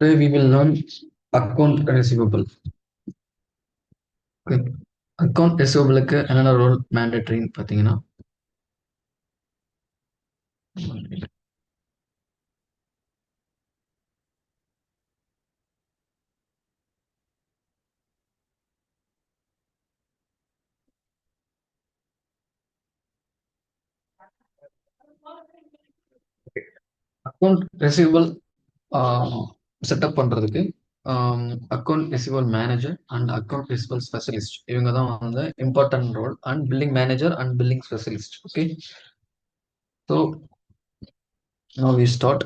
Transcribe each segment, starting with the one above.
Today we will learn account receivable. Okay. Account ரிசீவபிளுக்கு என்னென்ன role மேண்டேட்டரின்னு பார்த்தீங்கன்னா அக்கௌண்ட் ரிசீவபிள் செட்டப் பண்ணுறதுக்கு account receivable manager and account receivable specialist இவங்க தான் வந்து important role and billing manager and billing specialist. Okay, so now we start.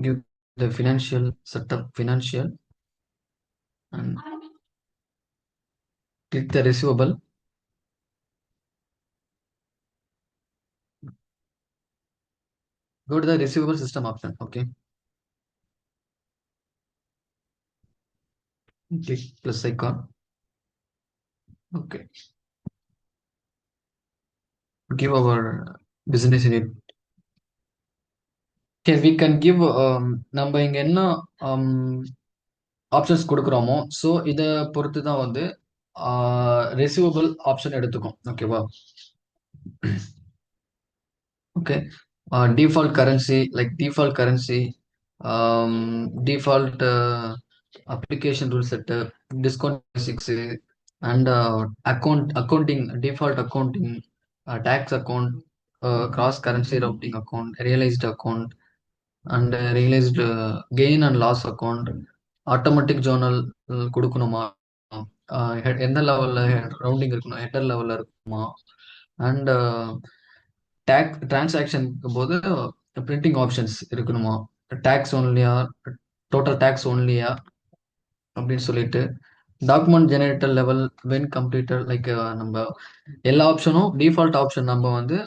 Give the financial setup, financial, and click the receivable. Go to the receivable system option. Okay, click plus icon. Okay, give our business unit. Okay, we can give நம்ம இங்க என்ன options கொடுக்குறோமோ so இதை பொறுத்து தான் வந்து receivable option எடுத்துக்கும். ஓகேவா? Okay, default currency, like default currency, default application rule setup, discount basics, and accounting, default accounting, tax account, cross currency routing account, realized account, and realized gain and loss account, automatic journal கொடுக்கணுமா, எந்த லெவல்ல rounding இருக்கணும், header லெவல்ல இருக்குமா, and tax டிரான்சாக்ஷனுக்கு போது printing options இருக்கணுமா, tax ஒன்லியா, total tax ஒன்லியா அப்படின்னு சொல்லிட்டு document generator level when completed, like நம்ம எல்லா ஆப்ஷனும் டிஃபால்ட் ஆப்ஷன் நம்ம வந்து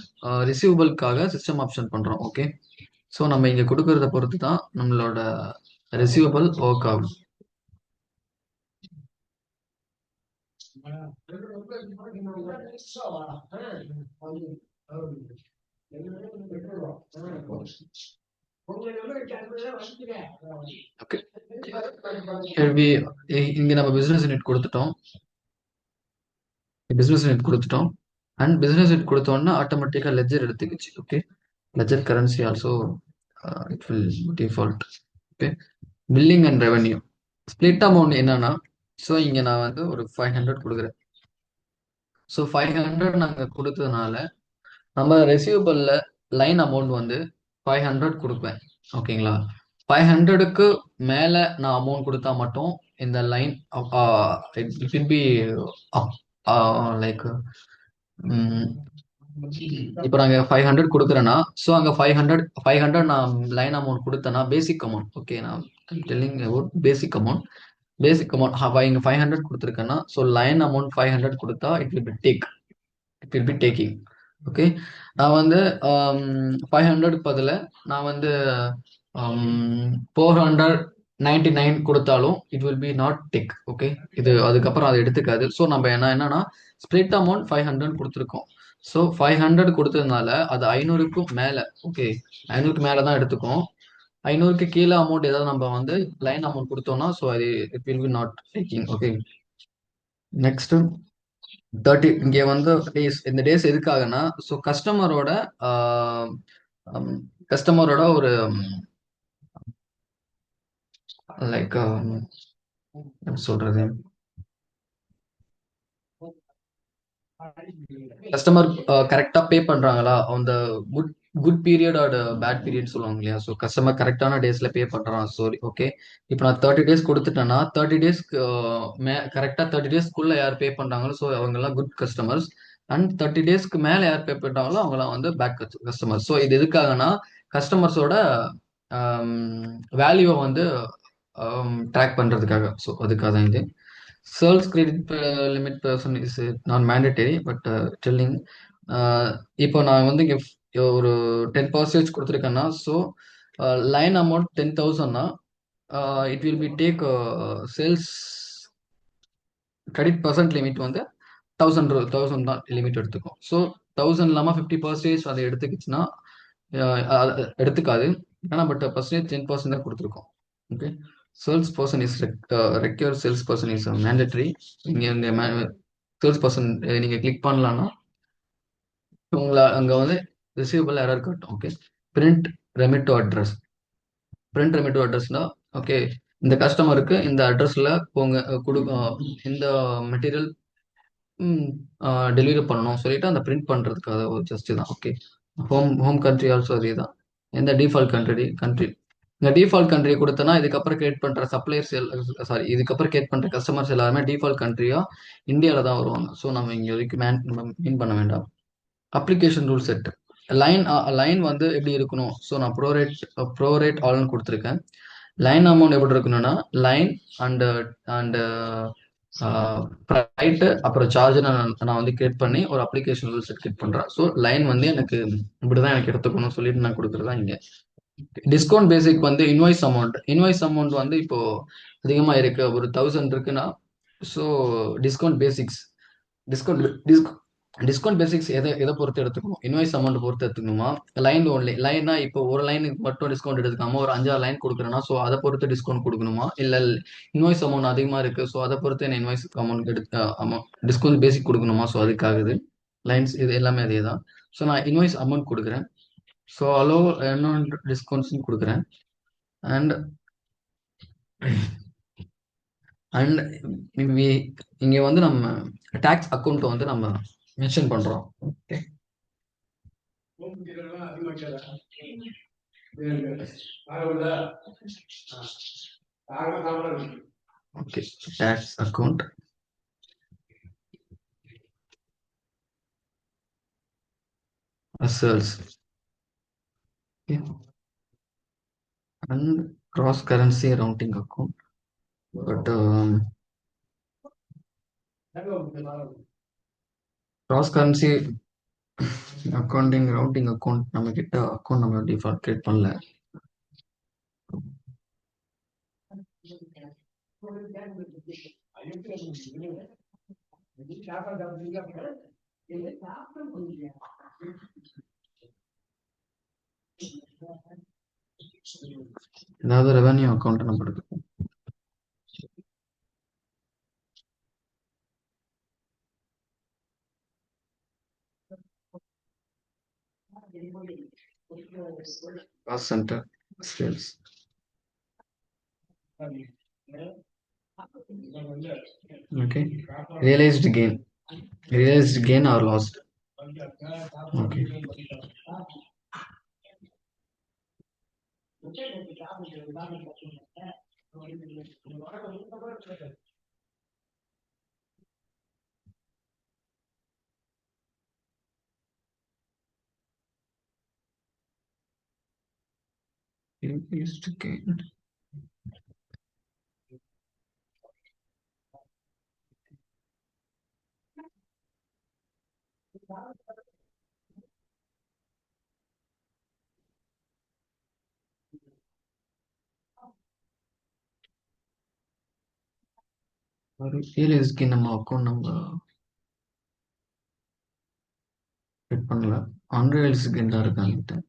ரிசீவபிள்காக சிஸ்டம் ஆப்ஷன் பண்றோம். ஓகே, ஸோ நம்ம இங்க கொடுக்கறத பொறுத்து தான் நம்மளோட ரிசீவபிள் ஒர்க் ஆகும். ஓகே, இங்க நம்ம பிசினஸ் யூனிட் கொடுத்துட்டோம், பிசினஸ் யூனிட் கொடுத்துட்டோம் அண்ட் பிசினஸ் யூனிட் கொடுத்தோம்னா ஆட்டோமேட்டிக்கா லெஜர் எடுத்துக்கிச்சு. Okay, ledger currency also it will default. Okay, billing and revenue split amount என்னன்னா, ஸோ இங்க நான் வந்து ஒரு 500 கொடுக்குறேன். ஸோ 500 நாங்கள் கொடுத்ததுனால நம்ம ரெசியூபிள்ல லைன் அமௌண்ட் வந்து 500 கொடுப்பேன். ஓகேங்களா? 500க்கு மேல நான் அமௌண்ட் கொடுத்தா மட்டும் இந்த line it will be like, இப்போ நாங்க 500 கொடுக்குறேன்னா ஸோ அங்க 500 நான் லைன் அமௌண்ட் கொடுத்தேன்னா பேசிக் அமௌண்ட். ஓகே, நான் telling about basic amount. Basic amount இங்க 500 கொடுத்துருக்கேன்னா ஸோ லைன் அமௌண்ட் 500 கொடுத்தா it will be taking. Okay, நான் வந்து 500 பதில் நான் வந்து 499 கொடுத்தாலும் it will B not take. Okay, இது அதுக்கப்புறம் அதை எடுத்துக்காது. ஸோ நம்ம என்னன்னா ஸ்பிளிட் அமௌண்ட் 500 கொடுத்துருக்கோம். ஸோ 500 கொடுத்ததுனால அது 500க்கும் மேலே. ஓகே, 500க்கு மேலே தான் எடுத்துக்கும். 500க்கு கீழே அமௌண்ட் ஏதாவது நம்ம வந்து லைன் அமௌண்ட் கொடுத்தோம்னா ஸோ அது it will B not taking. Okay, next 30 இங்கே வந்து டேஸ். இந்த டேஸ் எதுக்காகனா ஸோ கஸ்டமரோட ஒரு லைக் சொல்றது, கஸ்டமர் கரெக்டா பே பண்றாங்களா, அந்த good good period or bad period சொல்லுவாங்க இல்லையா. ஸோ கஸ்டமர் கரெக்டான டேஸ்ல பே பண்றான். சாரி, ஓகே, இப்போ நான் 30 டேஸ் கொடுத்துட்டேன்னா 30 டேஸ்க்கு கரெக்டா 30 டேஸ்க்குள்ள யார் பே பண்றாங்களோ ஸோ அவங்க எல்லாம் குட் கஸ்டமர்ஸ். அண்ட் 30 டேஸ்க்கு மேல யார் பே பண்றாங்களோ அவங்கலாம் வந்து பேட் கஸ்டமர்ஸ். ஸோ இது எதுக்காகனா கஸ்டமர்ஸோட வேல்யூவை வந்து ட்ராக் பண்றதுக்காக. ஸோ அதுக்காக தான் இது. Sales credit limit person is non mandatory but telling. இப்போ நான் வந்து இங்கே ஒரு 10% கொடுத்துருக்கேன்னா ஸோ லைன் அமௌண்ட் 10,000னா it will be take sales credit percent limit வந்து 1000 தான் லிமிட் எடுத்துக்கும். ஸோ 1000 இல்லாம 50% அதை எடுத்துக்கிச்சுன்னா எடுத்துக்காது. ஆனா பட் பர்சன்டேஜ் 10% தான் கொடுத்துருக்கோம். Okay. Sales person is require sales person is mandatory. நீங்க இங்க சேல்ஸ் பர்சன் நீங்க கிளிக் பண்ணலாம்னா உங்களை அங்க வந்து ரிசீவபிள் எரர் காட்டும். Okay. Print remit to address. Print remit to அட்ரஸ்னா ஓகே, இந்த கஸ்டமருக்கு இந்த அட்ரஸ்ல உங்க இந்த மெட்டீரியல் டெலிவரி பண்ணணும் சொல்லிட்டு அந்த பிரிண்ட் பண்றதுக்காக ஒரு ஜஸ்ட் தான். Okay. Home home country also அதே தான். எந்த டிஃபால்ட் கண்ட்ரி இந்த டிஃபால்ட் கண்ட்ரி கொடுத்தனா இதுக்கப்புறம் கிரியேட் பண்ற சப்ளையர்ஸ், சாரி, இதுக்கப்புறம் கிரியேட் பண்ற கஸ்டமர்ஸ் எல்லாருமே டிஃபால்ட் கண்ட்ரியா இந்தியாவில தான் வருவாங்க. ஸோ நம்ம இங்க வரைக்கும் மீன் பண்ண வேண்டாம். Application rule set. Line line வந்து எப்படி இருக்கணும்? ஸோ நான் ப்ரோரேட் ஆல்னு கொடுத்துருக்கேன். லைன் அமௌண்ட் எப்படி இருக்கணும்னா லைன் அண்ட் அண்ட் ரைட்டு அப்புறம் சார்ஜ் நான் வந்து கிரியேட் பண்ணி ஒரு அப்ளிகேஷன் ரூல் செட் கிரியேட் பண்றேன். ஸோ லைன் வந்து எனக்கு இப்படிதான் எனக்கு எடுத்துக்கணும் சொல்லிட்டு நான் கொடுக்குறதா இங்க. டிஸ்கவுண்ட் பேசிக் வந்து இன்வாய்ஸ் அமௌண்ட் வந்து இப்போ அதிகமா இருக்கு, ஒரு 1000 இருக்குன்னா so discount basics discount discount basics எதை எதை பொறுத்து எடுத்துக்கணும்? இன்வாய்ஸ் அமௌண்ட் பொறுத்து எடுத்துக்கணுமா? லைன் ஒன்லி லைன்னா இப்போ ஒரு லைனுக்கு மட்டும் டிஸ்கவுண்ட் எடுத்துக்காம ஒரு 5-6 லைன் கொடுக்குறேன்னா ஸோ அதை பொறுத்து டிஸ்கவுண்ட் கொடுக்கணுமா? இல்லை இன்வாய்ஸ் அமௌண்ட் அதிகமாக இருக்கு ஸோ அதை பொறுத்து என்ன இன்வாய்ஸ் அமௌண்ட் டிஸ்கவுண்ட் பேசிக் கொடுக்கணுமா? ஸோ அதுக்காகுது. லைன்ஸ் இது எல்லாமே அதே தான். ஸோ நான் இன்வாய்ஸ் அமௌண்ட் கொடுக்குறேன். ஸோ அலோ என்ன டிஸ்கவுண்ட்ஸ் கொடுக்குறேன். அண்ட் அண்ட் இங்க வந்து நம்ம டாக்ஸ் அக்கௌண்ட் வந்து நம்ம மென்ஷன் பண்றோம். Okay. Okay. Tax account accruals and cross currency routing account. But cross currency routing account நம்ம கிட்ட அக்கௌண்ட் நம்ம டிஃபால்ட் கிரியேட் பண்ணல. ஏதாவது ரெவென்யூ அக்கௌண்ட் நம்ம எடுத்துப்போம். Cost centre sales. Okay. Realized gain or lost. Okay. Realized gain. realized gain நம்ம account நம்ம set பண்ணல. unrealized gain தான் இருக்கு என்கிட்ட.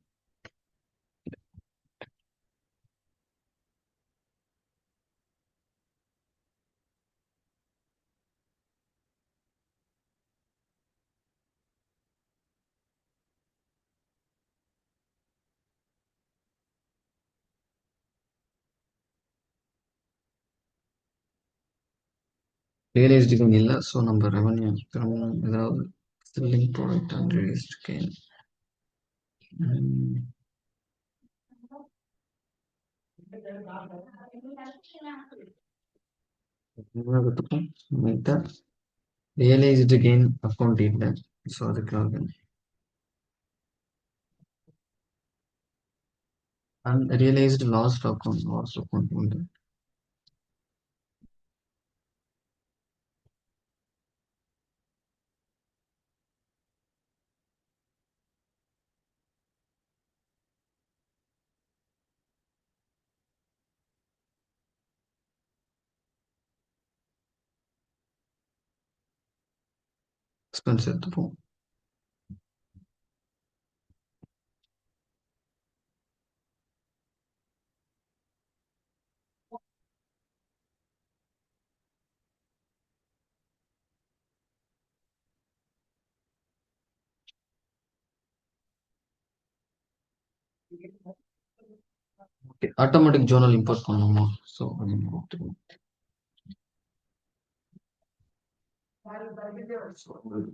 realized gain இல்ல. ஸோ நம்ம ரெவன்யூ ஏதாவது selling product unrealized gain. Realized gain account இல்லை. ஸோ அதுக்காக ரியலைஸ்டு லாஸ்ட் அக்கௌண்ட் உண்டு. எக்ஸ்பென்ஸ் எடுத்துப்போம். ஓகே, ஆட்டோமேட்டிக் ஜோர்னல் இம்போர்ட் பண்ணணுமா? ஸோ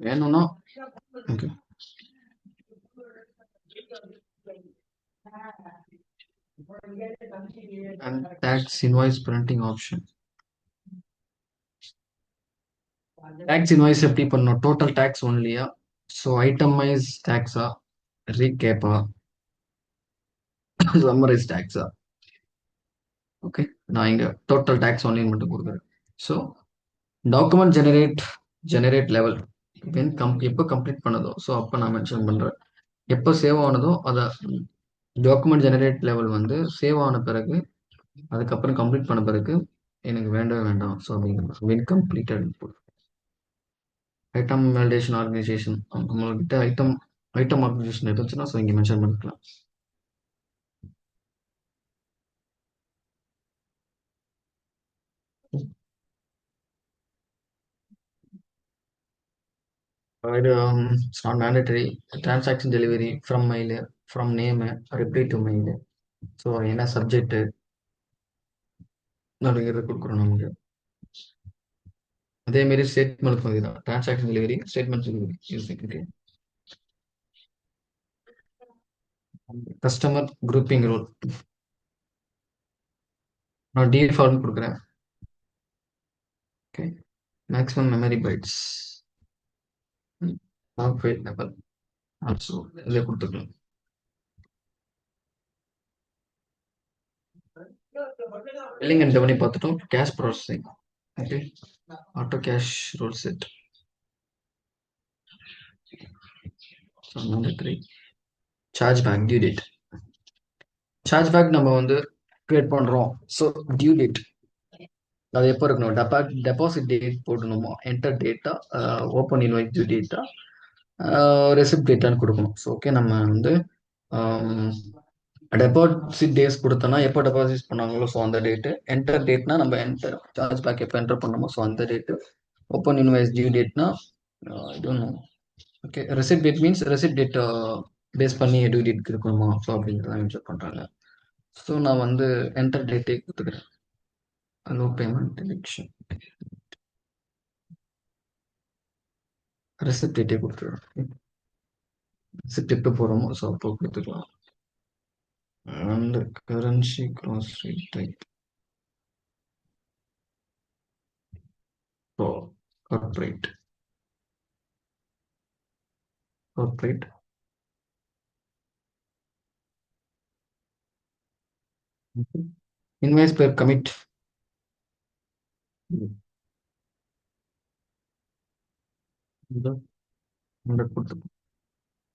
வேணும்னா okay. And tax invoice printing option. Tax invoice எப்படி பண்ணணும்? டோட்டல் டேக்ஸ் ஒன்லியா? ஸோ ஐட்டமைஸ் டேக்ஸா, ரீகேப்பா, சம்மரைஸ் டேக்ஸா? ஓகே, நான் இங்க டோட்டல் டேக்ஸ் ஒன்லின்னு மட்டும் கொடுக்குறேன். ஸோ டாக்குமெண்ட் ஜெனரேட் லெவல் எப்போ கம்ப்ளீட் பண்ணதோ ஸோ அப்போ நான் மென்ஷன் பண்றேன். எப்போ சேவ் ஆனதோ அதை டாக்குமெண்ட் ஜெனரேட் லெவல் வந்து சேவ் ஆன பிறகு அதுக்கப்புறம் கம்ப்ளீட் பண்ண பிறகு எனக்கு வேண்டவே வேண்டாம். ஸோ அப்படிங்கிறது when completed item validation organization நம்மள்கிட்ட ஐட்டம் ஆர்கனைசேஷன் இருந்துச்சுன்னா ஸோ இங்கே மென்ஷன் பண்ணிக்கலாம். இது it's not mandatory. Transaction delivery from mail, from name, reply to mail. So என்ன சப்ஜெக்ட் அப்படிங்கிறத கொடுக்குறோம் நமக்கு. அதேமாரி ஸ்டேட்மெண்ட் மாதிரி தான், transaction delivery, statement delivery. Customer grouping rule நான் டிஃபால்ட் கொடுக்குறேன். Okay, maximum memory bytes, file level also இதை கொடுத்துக்கலாம். பில்லிங் அண்ட் ரெவன்யூ பார்த்துட்டோம். Cash processing. Okay, auto cash rule set. Mandatory charge back due date. Charge back நம்ம வந்து create பண்றோம். So due date அது எப்போ இருக்கணும்? டெபாசிட் டேட் போடணுமா, என்டர் டேட்டா, ஓப்பன் இன்வாய்ஸ் டியூ டேட்டா, ரெசிப்ட் டேட்டான்னு கொடுக்கணும். ஸோ ஓகே, நம்ம வந்து டெபாசிட் டேஸ் கொடுத்தோம்னா எப்போ டெபாசிட் பண்ணாங்களோ ஸோ அந்த டேட்டு, என்டர் டேட்னா நம்ம என்டர் சார்ஜ் பேக் எப்போ என்டர் பண்ணணுமோ ஸோ அந்த டேட்டு, ஓப்பன் இன்வாய்ஸ் டியூ டேட்னா இது ஒன்றும். Okay, receipt date means receipt date base பண்ணி டியூ டேட் இருக்கணுமா ஸோ அப்படிங்கிறத மென்ஷன் பண்ணுறாங்க. ஸோ நான் வந்து என்டர் டேட்டே கொடுத்துக்கிறேன். லோ பேமெண்ட் டிடெக்ஷன், ரெசிப்ட் டேட்டே கொடுத்துருவேன். ரெசிப்ட் எப்போ போகிறோமோ ஸோ அப்போ கொடுத்துக்கலாம். And currency cross rate type corporate. Corporate invoice per commit.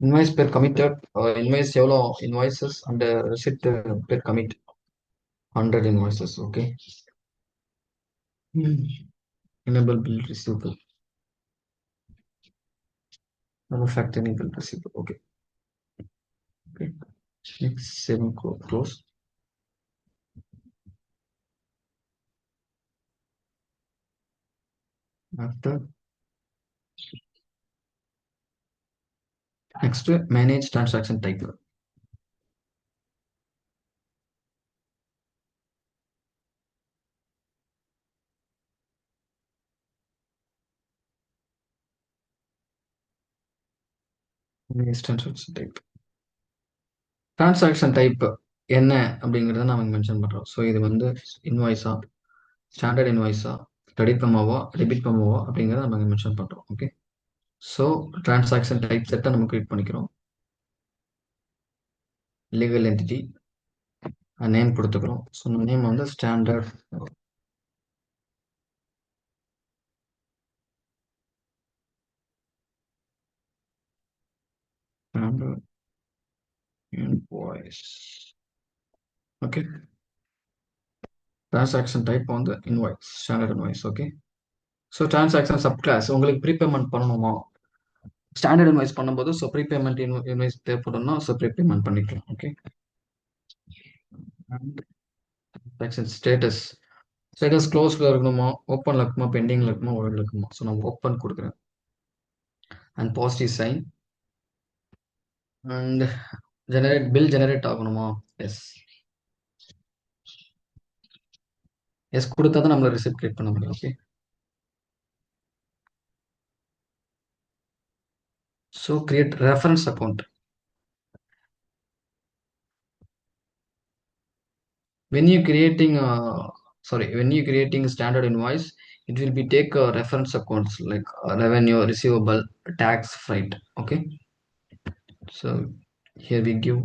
Invoice per committed, invoice எவ்வளோ இன்வாய்சஸ் அண்ட் ரெசிப்ட் பேர் commit 100 invoices. Okay, enable bill receivable, manufacturing bill receivable. Okay, okay, next saving close. After next manage transaction type. Manage transaction type. Transaction type என்ன அப்படிங்கிறத நாம mention பண்றோம். So இது வந்து இன்வாய்ஸா, standard இன்வாய்ஸா, credit மெமோவா, debit மெமோவா அப்படிங்கிறத நம்ம mention பண்றோம். ஓகே, ஸோ டிரான்சாக்ஷன் டைப் செட்டை நம்ம கிரியேட் பண்ணிக்கிறோம். லீகல் என்டிட்டி நேம் கொடுத்துக்கிறோம். ஸோ நேம் வந்து standard invoice. Okay, transaction type வந்து invoice, standard invoice. Okay, so transaction sub class உங்களுக்கு ப்ரீபேமெண்ட் பண்ணணுமா, ஸ்டாண்டர்ட் இன்வாய்ஸ் பண்ணும்போது ஸோ ப்ரீபேமெண்ட் இன்வாய்ஸ் தேவைப்படும்னா ஸோ ப்ரீபேமெண்ட் பண்ணிக்கலாம். ஓகே, டிரான்சாக்ஷன் ஸ்டேட்டஸ், ஸ்டேட்டஸ் க்ளோஸ்ல இருக்கணுமா, ஓப்பன்ல இருக்குமா, பெண்டிங்ல இருக்குமா, ஓல்ட்ல இருக்குமா. ஸோ நான் ஓப்பன் கொடுக்குறேன். And positive sign. And bill generate ஆகணுமா? எஸ். எஸ் கொடுத்தா தான் நம்மள ரிசிப்ட் கிரியேட் பண்ண முடியும். Okay. So create reference account. When you creating when you creating standard invoice, it will be take reference accounts like revenue, receivable, tax, freight. Okay. So here we give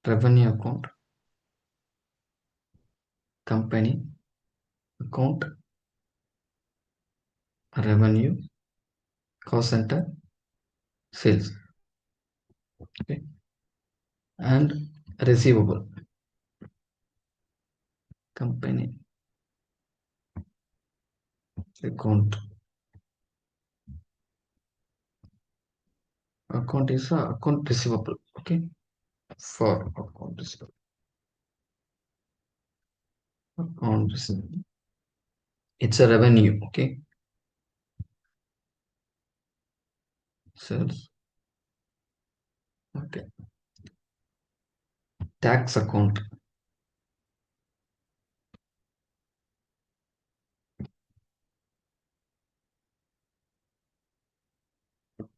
revenue account, company account, revenue, cost center, sales. Okay. And receivable, company account. Account is account receivable. Okay. For account receivable. Account receivable. It's a revenue. Okay. Sales. Okay. Tax account.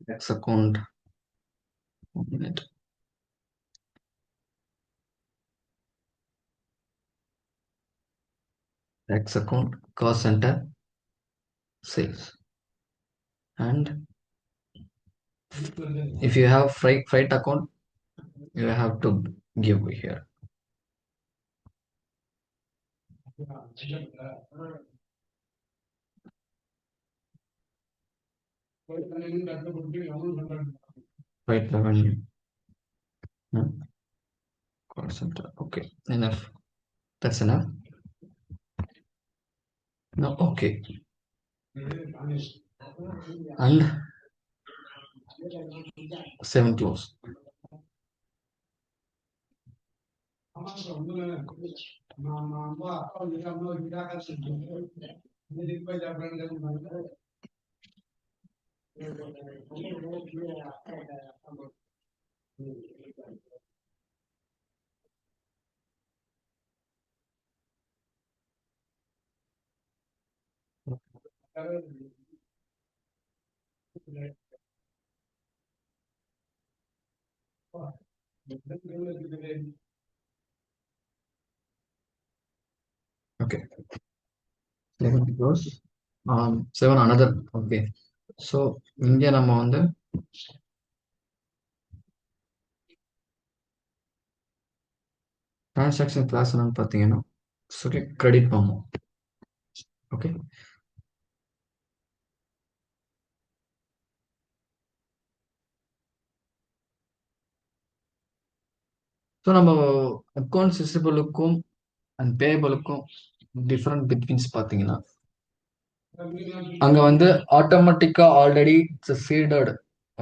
Tax account. 1 minute. Tax account, cost center, sales. And if you have freight account, you have to give here. Freight revenue. Cost center. Okay, enough. That's enough. No, okay. And 7 close. Okay. 7 close. 7 another. Okay. So இங்க நம்ம வந்து transaction class என்னன்னு பார்த்தீங்கன்னா சரி credit பண்ணும். Okay. So நம்ம accounts ரிசிபலுக்கும் and பேயபிளுக்கும் டிஃப்ரெண்ட் பிட்வீன்ஸ் பார்த்தீங்கன்னா அங்க வந்து ஆட்டோமேட்டிக்கா already it's seeded.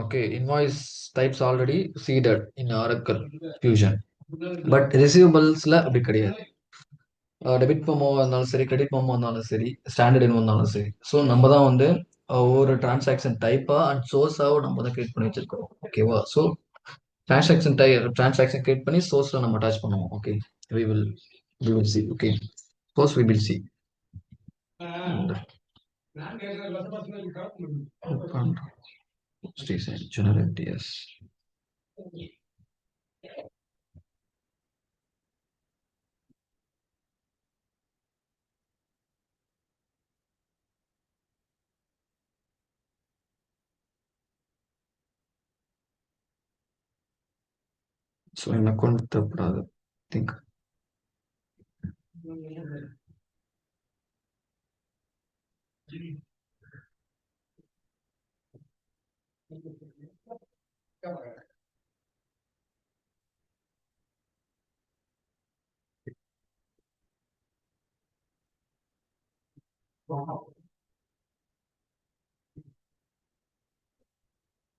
Okay. Invoice types already seeded in Oracle Fusion. But ரிசீவபிள்ஸ்ல அப்படி கிடையாது. டெபிட் மெமோ இருந்தாலும் சரி, கிரெடிட் மெமோ இருந்தாலும் சரி, ஸ்டாண்டர்ட் இன் இருந்தாலும் சரி. ஸோ நம்ம தான் வந்து ஒவ்வொரு டிரான்சாக்ஷன் டைப்பா அண்ட் சோர்ஸாவும் நம்ம தான் கிரியேட் பண்ணி வச்சிருக்கோம். ஓகேவா? ஸோ டிரான்சாக்ஷன் கிரியேட் பண்ணி சோர்ஸ்ல நம்ம அட்டாச் பண்ணுவோம். Okay. we will we will see. Okay. First we will see. And open station generate. Yes. So in account I think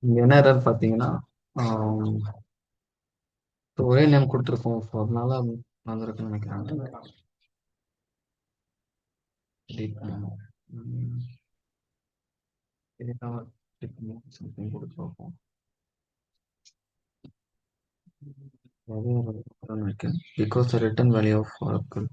இங்க என்ன எரர் பார்த்தீங்கன்னா ஒரே நேம் கொடுத்துருக்கோம். ஸோ அதனால வந்திருக்குன்னு நினைக்கிறேன். Delete பண்ணணும். சம்திங் கொடுத்துருக்கோம். because the return value of Oracle.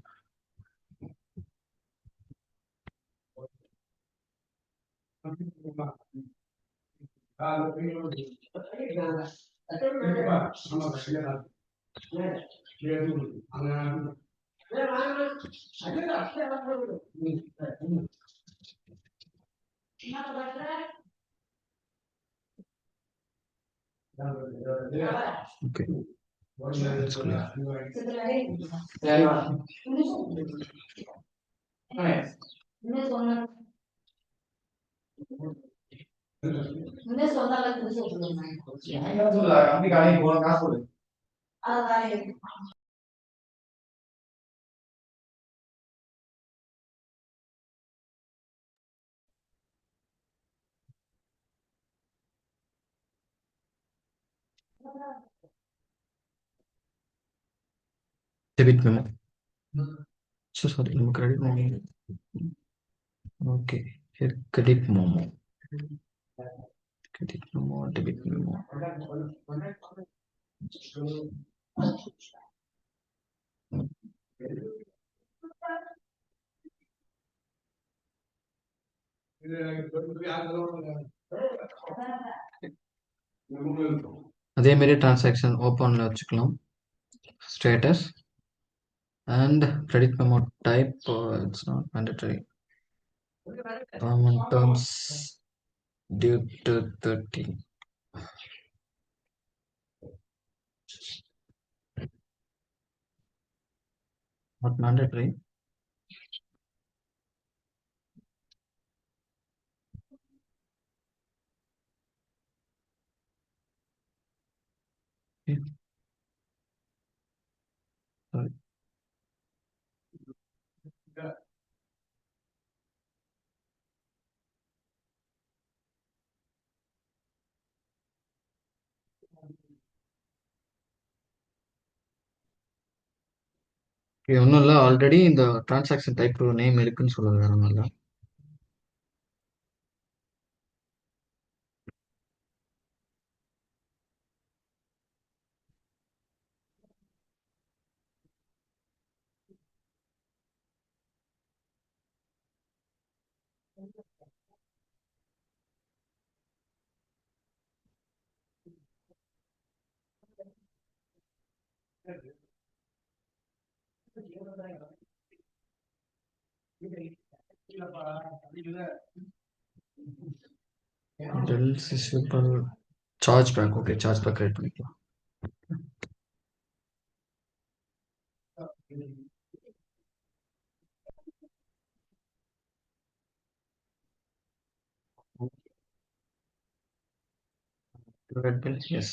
Okay, that's clear. Debit memo. So sorry, no credit memo. Okay, here credit memo. Credit memo, debit memo. அதே மாதிரி டிரான்சாக்ஷன் ஓப்பன்ல வச்சுக்கலாம். Status and credit memo type, it's not mandatory. Common terms due to 30. Not mandatory. Okay. Sorry. ஒன்றும் இல்லை, already இந்த transaction type name இருக்குன்னு சொல்லுது வேற ஒன்றும் இல்லை. Charge back. Okay, charge back create பண்ணிக்கலாம். Red bill, yes.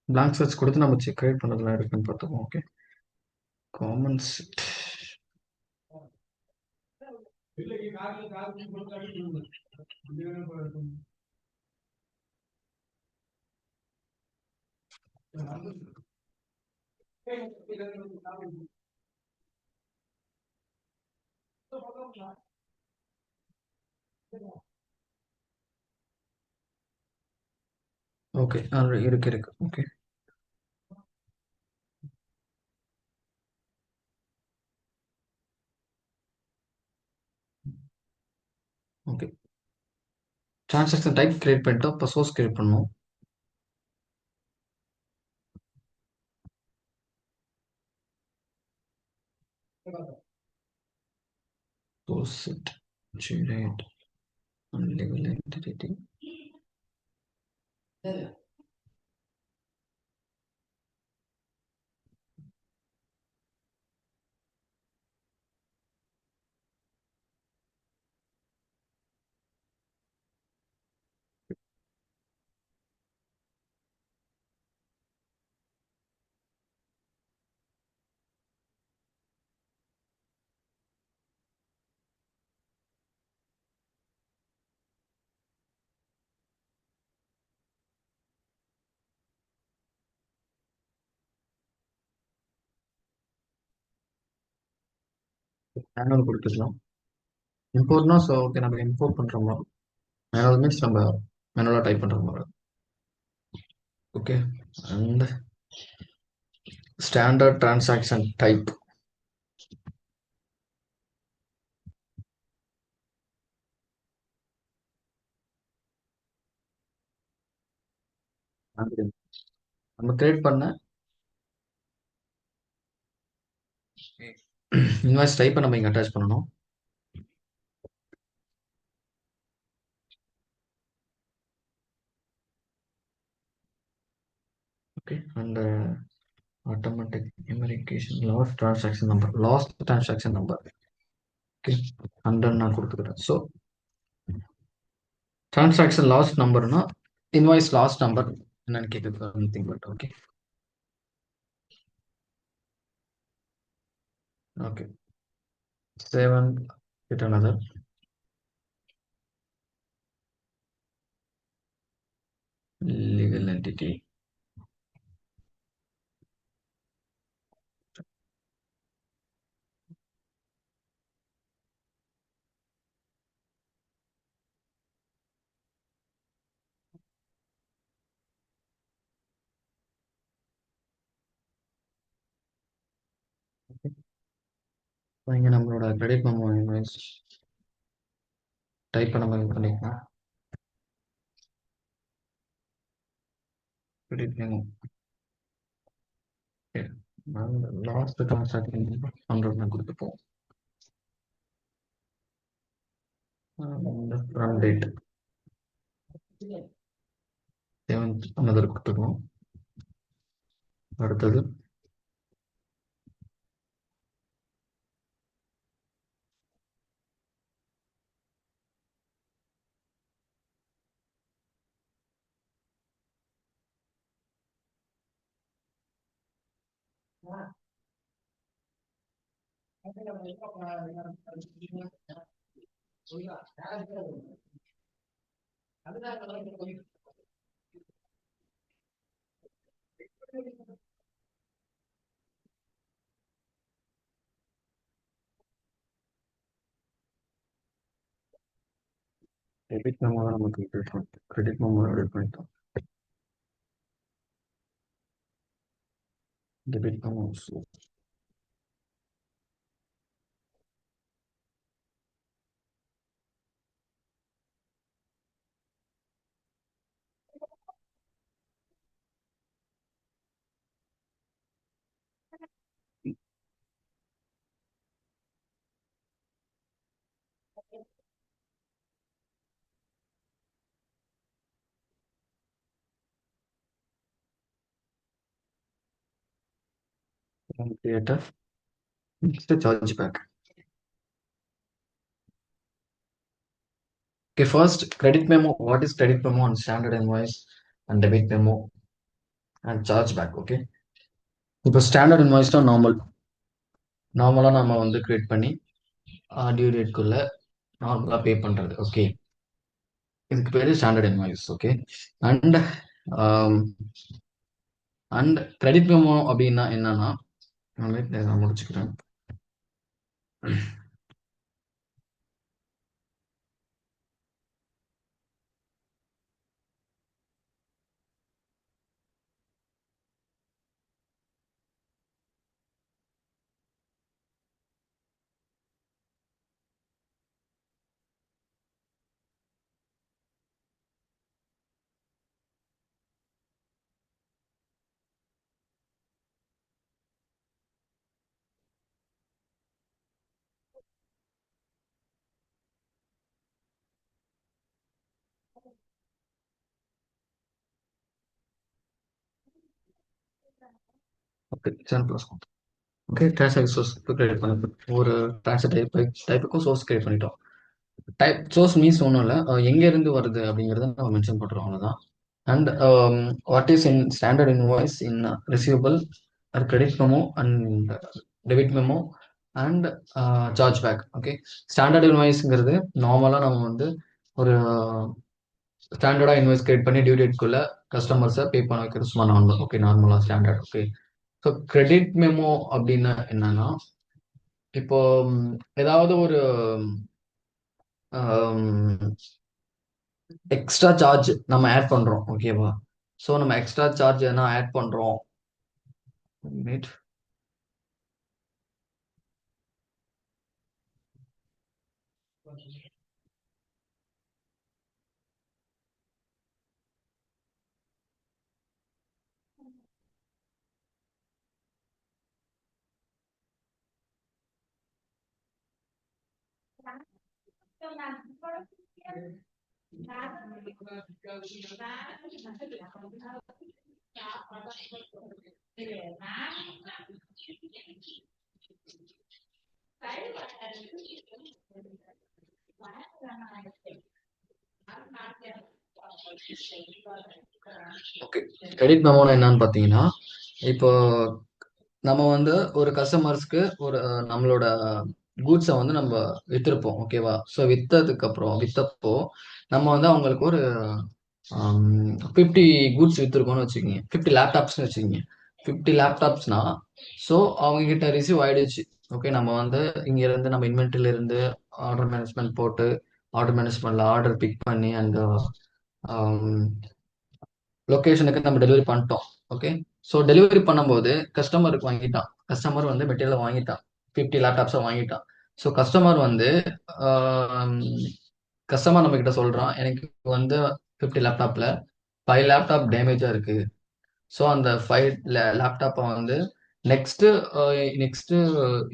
Blank search கொடுத்து நம்ம செக் கிரியேட் பண்ணதெல்லாம் இருக்குன்னு பார்த்துப்போம். Okay, common set. ஓகே, இருக்கு. Okay, okay. Transaction type create பண்ணிட்டோம். இப்போ சோர்ஸ் கிரியேட் பண்ணணும். Source set generate unlabeled entity. Manual கொடுத்துக்கலாம். இம்போர்ட்னா ஸோ ஓகே நம்ம இம்போர்ட் பண்ணுற மாதிரி. மேனுவல் மீன்ஸ் நம்ம மேனுவலாக டைப் பண்ணுற மாதிரி. Okay. And standard transaction type. நம்ம கிரியேட் பண்ண இன்வாய்ஸ் டைப்பை நம்ம இங்கே அட்டாச் பண்ணணும். Okay. And automatic verification last transaction number. Okay. 100 நான் கொடுத்துக்கிறேன். ஸோ டிரான்சாக்ஷன் லாஸ்ட் நம்பர்னா இன்வாய்ஸ் லாஸ்ட் நம்பர் என்னன்னு கேட்குறது think but okay. Okay. Save and hit another. Legal entity. இங்கே நம்மளோட கிரெடிட் மெமோ இன்வாய்ஸ் டைப் பண்ண மாதிரி பண்ணிக்கலாம். Credit memo. லாஸ்ட் டிரான்சாக்ஷன் 100 நான் கொடுத்துப்போம். ரன் டேட் 7th another கொடுத்துக்கணும். அடுத்தது டெபிட் மெமோ தான் நமக்கு கிரெடிட் மெமோ எடிட் பண்ணிட்டோம். Debit memo. Creator. Next charge back. Okay, first credit memo. What is credit memo on standard invoice and debit memo and charge back? Okay. இப்போ standard இன்வாய்ஸ்னா நார்மலாக நம்ம வந்து create பண்ணி due டேட்குள்ள நார்மலாக பே பண்ணுறது. ஓகே. இதுக்கு பேர் standard invoice. Okay. And and credit memo அப்படின்னா என்னன்னா நான் முடிச்சுக்கிறேன். Okay. +. Okay. Transaction source create பண்ணி ஒரு டிரான்சாக்ஷன் டைப்புக்கும் சோர்ஸ் கிரியேட் பண்ணிட்டோம். டைப் சோர்ஸ் மீன்ஸ் ஒன்றும் இல்லை, எங்கேருந்து வருது அப்படிங்கிறத நம்ம மென்ஷன் பண்ணுறோம், அவ்வளோதான். And what is in standard invoice in receivable or credit memo and debit memo and charge back. Okay. ஸ்டாண்டர்ட் இன்வாய்ஸ்ங்கிறது நார்மலாக நம்ம வந்து ஒரு ஸ்டாண்டர்டாக இன்வாய்ஸ் கிரியேட் பண்ணி டியூ டேட்குள்ள கஸ்டமர்ஸை பே பண்ண வைக்கிறது சும்மா நார்மல். ஓகே. நார்மலாக standard. Okay. So credit memo அப்படின்னா என்னன்னா இப்போ ஏதாவது ஒரு எக்ஸ்ட்ரா சார்ஜ் நம்ம ஆட் பண்றோம், ஓகேவா? ஸோ நம்ம எக்ஸ்ட்ரா சார்ஜ் எதனா ஆட் பண்றோம். Wait. ஓகே. கிரெடிட் மெமோனா என்னன்னு பார்த்தீங்கன்னா, இப்போ நம்ம வந்து ஒரு கஸ்டமர்ஸ்க்கு ஒரு நம்மளோட கூட்ஸை வந்து நம்ம வித்திருப்போம், ஓகேவா? ஸோ வித்தப்போ நம்ம வந்து அவங்களுக்கு ஒரு 50 கூட்ஸ் வித்திருக்கோம்னு வச்சுக்கோங்க, 50 லேப்டாப்ஸ்னு வச்சுக்கோங்க. 50 லேப்டாப்ஸ்னா ஸோ அவங்க கிட்ட ரிசீவ் ஆயிடுச்சு. ஓகே, நம்ம வந்து இங்க இருந்து நம்ம இன்வென்ட்ரில இருந்து ஆர்டர் மேனேஜ்மெண்ட் போட்டு ஆர்டர் மேனேஜ்மெண்ட்ல ஆர்டர் பிக் பண்ணி அண்ட் லொகேஷனுக்கு நம்ம டெலிவரி பண்ணிட்டோம். ஓகே, ஸோ டெலிவரி பண்ணும்போது கஸ்டமருக்கு வாங்கிட்டான். கஸ்டமர் வந்து மெட்டீரியல் வாங்கிட்டான், 50 லேப்டாப்ஸை வாங்கிட்டான். ஸோ கஸ்டமர் வந்து கஸ்டமர் நம்ம கிட்ட சொல்றான், எனக்கு வந்து 50 லேப்டாப்ல 5 லேப்டாப் டேமேஜா இருக்கு. ஸோ அந்த 5 லேப்டாப்பை வந்து நெக்ஸ்ட் நெக்ஸ்ட்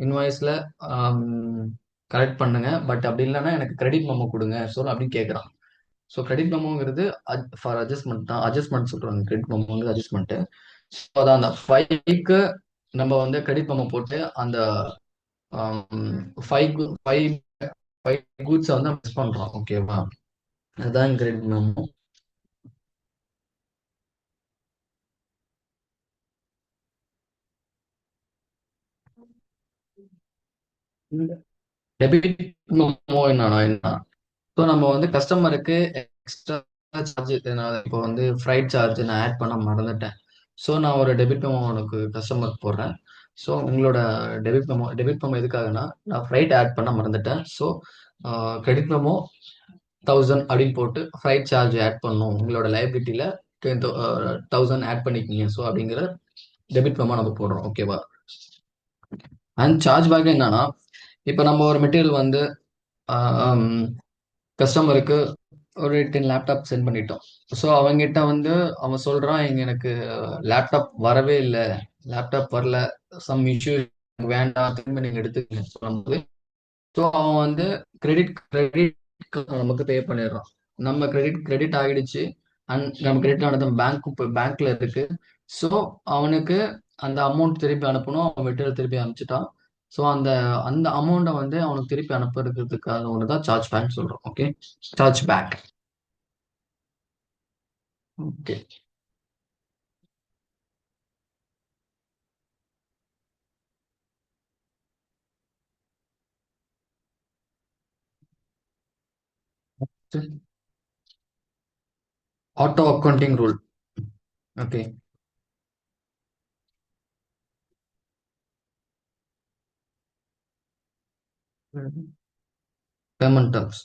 இன்வாய்ஸ்ல கரெக்ட் பண்ணுங்க. பட் அப்படி இல்லைன்னா எனக்கு கிரெடிட் மெமோ கொடுங்க ஸோ அப்படின்னு கேட்குறான். ஸோ கிரெடிட் மெமோங்கிறது ஃபார் அட்ஜஸ்ட்மெண்ட் தான். அட்ஜஸ்ட்மெண்ட் சொல்றாங்க, கிரெடிட் மெமோங்கிறது அட்ஜஸ்ட்மெண்ட். ஸோ அதான் அந்த ஃபைவ்க்கு நம்ம வந்து கிரெடிட் மெமோ போட்டு அந்த ஃபைவ் ஃபைவ் ஃபைவ் கூட்ஸை வந்து மிஸ் பண்றோம், ஓகேவா? அதுதான் கிரெடிட் மெமோ. டெபிட் மெமோ என்ன? ஸோ நம்ம வந்து கஸ்டமருக்கு எக்ஸ்ட்ரா சார்ஜ், இப்போ வந்து ஃப்ரைட் சார்ஜ் நான் ஆட் பண்ண மறந்துட்டேன். ஸோ நான் ஒரு டெபிட் மெமோ உனக்கு கஸ்டமருக்கு போடுறேன். ஸோ உங்களோட டெபிட் மெமோ எதுக்காகனா, நான் ஃப்ரைட் ஆட் பண்ண மறந்துட்டேன். ஸோ கிரெடிட் மெமோ 1000 அப்படின்னு போட்டு ஃப்ரைட் சார்ஜ் ஆட் பண்ணும் உங்களோட லைபிலிட்டியில 1000 ஆட் பண்ணிக்கிங்க ஸோ அப்படிங்கிற டெபிட் மெமோ நம்ம போடுறோம், ஓகேவா? அண்ட் சார்ஜ் பேக் என்னன்னா, இப்போ நம்ம ஒரு மெட்டீரியல் வந்து கஸ்டமருக்கு ஒரு 10 லேப்டாப் சென்ட் பண்ணிட்டோம். ஸோ அவங்ககிட்ட வந்து அவன் சொல்றான், எனக்கு லேப்டாப் வரவே இல்லை, லேப்டாப் வரல, சம் இஷ்யூ, வேண்டாம், திரும்ப நீங்க எடுத்துக்கங்க சொல்லும்போது, ஸோ அவன் வந்து கிரெடிட் கிரெடிட் நமக்கு பே பண்ணிடுறான். நம்ம கிரெடிட் கிரெடிட் ஆகிடுச்சு. அண்ட் நம்ம கிரெடிட் ஆனது பேங்க்ல இருக்கு. ஸோ அவனுக்கு அந்த அமௌண்ட் திருப்பி அனுப்பணும். அவன் மெட்டீரியல் திருப்பி அனுப்பிச்சிட்டான். ஸோ அந்த அந்த அமௌண்ட்டை வந்து அவனுக்கு திருப்பி அனுப்புறதுக்காக ஒன்று தான் சார்ஜ் பேக் சொல்றோம். Okay, charge back. Okay. Auto accounting rule. Okay. Payment terms.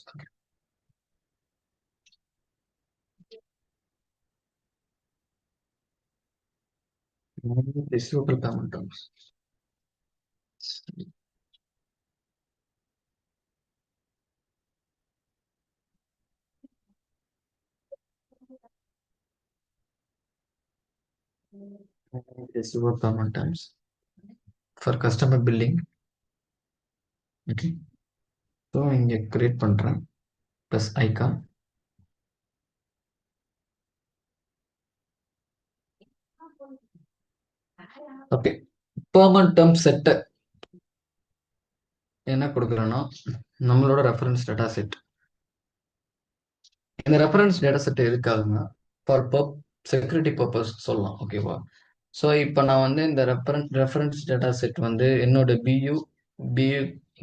Receivable payment terms. Receivable payment terms for customer billing. Okay, so இங்கே கிரியேட் பண்ணுறேன் plus icon. Okay, payment term set என்ன கொடுக்குறேன்னா, நம்மளோட ரெஃபரன்ஸ் டேட்டா செட். இந்த reference data set எதுக்காகுன்னா, for security purpose சொல்லலாம், ஓகேவா? So இப்போ நான் வந்து இந்த ரெஃபரன்ஸ் டேட்டா செட் வந்து என்னோட பியூ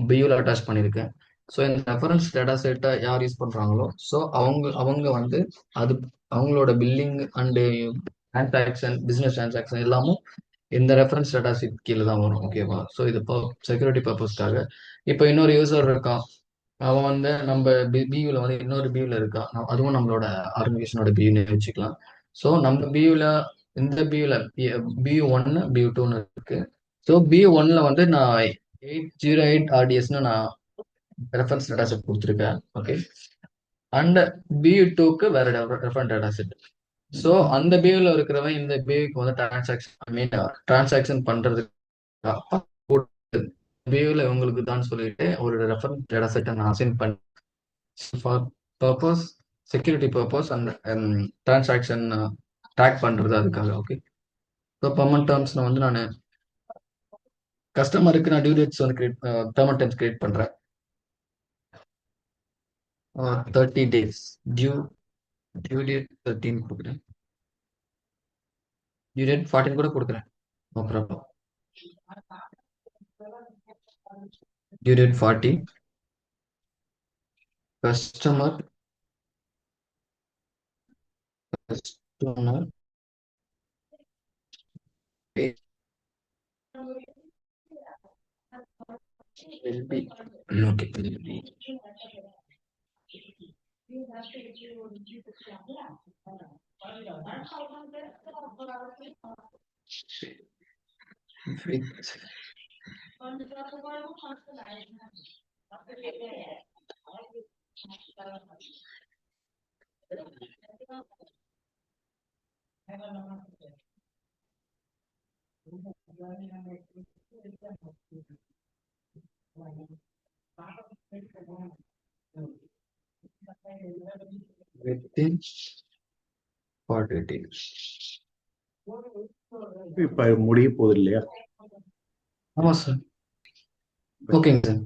பியூவில் அட்டாச் பண்ணியிருக்கேன். ஸோ இந்த ரெஃபரன்ஸ் டேட்டா செட்டை யார் யூஸ் பண்ணுறாங்களோ, ஸோ அவங்க அவங்க வந்து அது அவங்களோட billing and transaction, business transaction எல்லாமும் இந்த ரெஃபரன்ஸ் டேட்டா ஷீட் கீழே தான் வரும். ஓகேவா? ஸோ இது செக்யூரிட்டி பர்பஸ்க்காக. இப்போ இன்னொரு யூசர் இருக்கான். அவன் வந்து நம்ம பியூல வந்து இன்னொரு பியூல இருக்கான். அதுவும் நம்மளோட ஆர்கனைசேஷனோட பியூன்னு வச்சுக்கலாம். ஸோ நம்ம பியூல இந்த பியூல பியூ ஒன்னு பியூ டூன்னு இருக்கு. ஸோ பியூ ஒன்ல வந்து நான் 808 RDSன்னு நான் ரெஃபரன்ஸ் டேட்டா செட் கொடுத்துருக்கேன். ஓகே. அண்ட் பியூ டூக்கு வேற ரெஃபரன்ஸ் டேட்டா செட். ஸோ அந்த பியூல இருக்கிறவன் இந்த பியூக்கு வந்து டிரான்சாக்ஷன் பண்றதுக்கு வியூல உங்களுக்கு தான் சொல்லிட்டு ஒரு ரெஃபரன்ஸ் டேட்டா செட்டை நான் அசைன் பண்ணி for purpose security purpose and transaction track பண்றது அதுக்காக. ஓகே. ஸோ பெர்மனன்ட் டேர்ம்ஸ்ல வந்து நான் கஸ்டமருக்கு நான் டியூ டேட்ஸ் வந்து பெர்மனன்ட் டேர்ம்ஸ் கிரியேட் பண்றேன். 30 days டியூ டேட் 13 கொடுக்குறேன். டியூ டேட் 14 கூட கொடுக்குறேன். No problem. Due date 40. Customer customer will be okay. Will be with within 40 days. இப்ப முடிய போகுது இல்லையா? ஆமா சார். ஓகேங்க சார்.